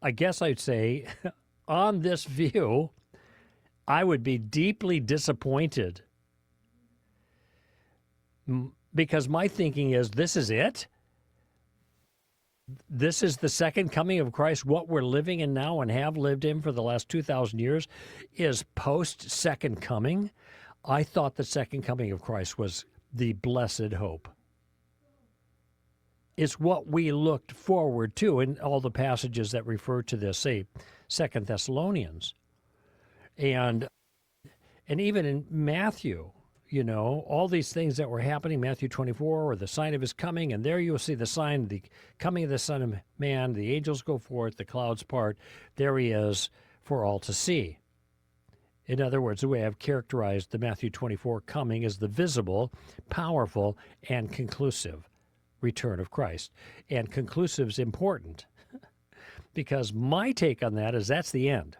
I guess I'd say on this view, I would be deeply disappointed because my thinking is this is it. This is the second coming of Christ. What we're living in now and have lived in for the last 2,000 years is post-second coming. I thought the second coming of Christ was the blessed hope. It's what we looked forward to in all the passages that refer to this, say, 2 Thessalonians. And even in Matthew, you know, all these things that were happening, Matthew 24, or the sign of his coming, and there you'll see the sign, the coming of the Son of Man, the angels go forth, the clouds part, there he is for all to see. In other words, the way I've characterized the Matthew 24 coming is the visible, powerful, and conclusive return of Christ. And conclusive is important because my take on that is that's the end.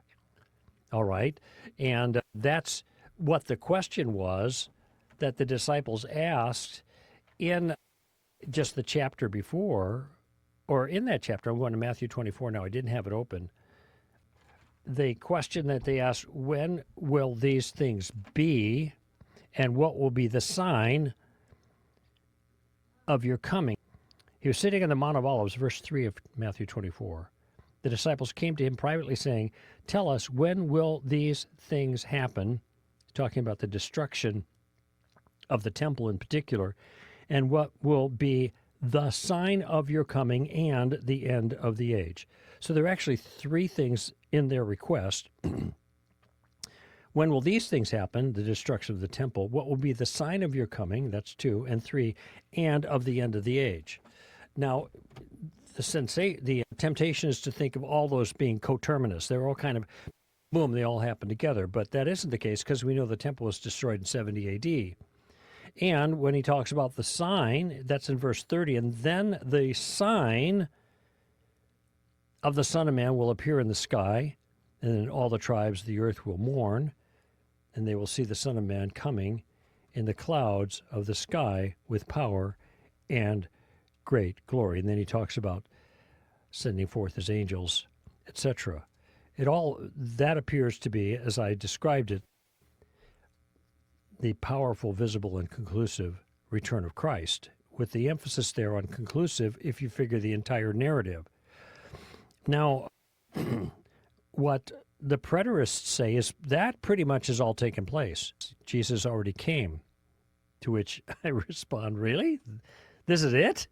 All right? And that's what the question was that the disciples asked in just the chapter before, or in that chapter. I'm going to Matthew 24 now. I didn't have it open. The question that they asked, when will these things be, and what will be the sign of your coming? He was sitting on the Mount of Olives, verse 3 of Matthew 24. The disciples came to him privately saying, tell us, when will these things happen? Talking about the destruction of the temple in particular, and what will be the sign of your coming and the end of the age. So there are actually three things in their request. When will these things happen? The destruction of the temple. What will be the sign of your coming? That's 2. And 3, and of the end of the age. Now, the temptation is to think of all those being coterminous. They're all kind of, boom, they all happen together. But that isn't the case because we know the temple was destroyed in 70 A.D. And when he talks about the sign, that's in verse 30, and then the sign of the Son of Man will appear in the sky, and then all the tribes of the earth will mourn, and they will see the Son of Man coming in the clouds of the sky with power and great glory. And then he talks about sending forth his angels, etc. That appears to be, as I described it, the powerful, visible, and conclusive return of Christ, with the emphasis there on conclusive if you figure the entire narrative. Now, what the preterists say is that pretty much has all taken place. Jesus already came, to which I respond, really? This is it?